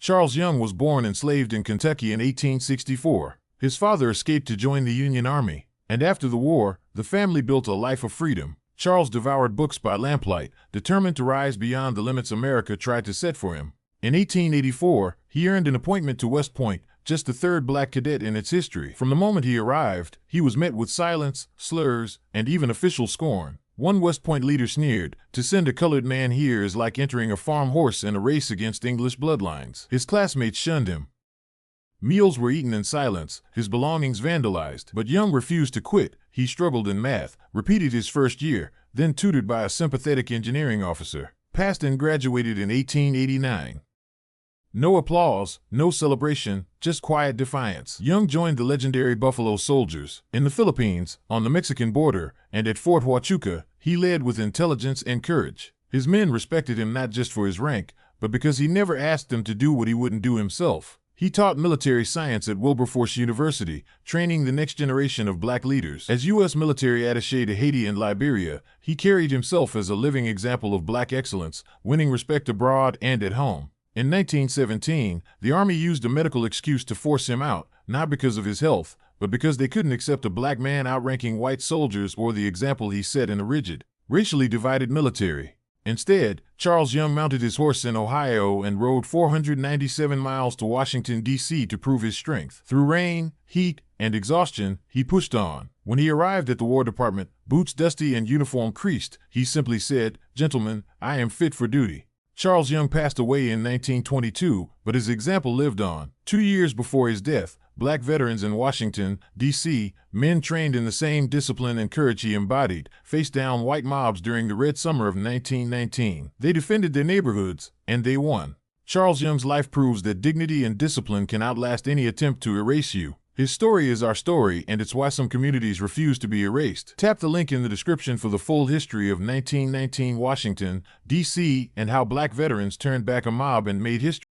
Charles Young was born enslaved in Kentucky in 1864. His father escaped to join the Union Army, and after the war, the family built a life of freedom. Charles devoured books by lamplight, determined to rise beyond the limits America tried to set for him. In 1884, he earned an appointment to West Point, just the third black cadet in its history. From the moment he arrived, he was met with silence, slurs, and even official scorn. One West Point leader sneered, "To send a colored man here is like entering a farm horse in a race against English bloodlines." His classmates shunned him. Meals were eaten in silence, his belongings vandalized. But Young refused to quit. He struggled in math, repeated his first year, then tutored by a sympathetic engineering officer, passed and graduated in 1889. No applause, no celebration, just quiet defiance. Young joined the legendary Buffalo Soldiers in the Philippines, on the Mexican border, and at Fort Huachuca, he led with intelligence and courage. His men respected him not just for his rank, but because he never asked them to do what he wouldn't do himself. He taught military science at Wilberforce University, training the next generation of black leaders. As U.S. military attaché to Haiti and Liberia, he carried himself as a living example of black excellence, winning respect abroad and at home. In 1917, the Army used a medical excuse to force him out, not because of his health, but because they couldn't accept a black man outranking white soldiers or the example he set in a rigid, racially divided military. Instead, Charles Young mounted his horse in Ohio and rode 497 miles to Washington, D.C. to prove his strength. Through rain, heat, and exhaustion, he pushed on. When he arrived at the War Department, boots dusty and uniform creased, he simply said, "Gentlemen, I am fit for duty." Charles Young passed away in 1922, but his example lived on. 2 years before his death, black veterans in Washington, D.C., men trained in the same discipline and courage he embodied, faced down white mobs during the Red Summer of 1919. They defended their neighborhoods, and they won. Charles Young's life proves that dignity and discipline can outlast any attempt to erase you. His story is our story, and it's why some communities refuse to be erased. Tap the link in the description for the full history of 1919 Washington, D.C., and how black veterans turned back a mob and made history.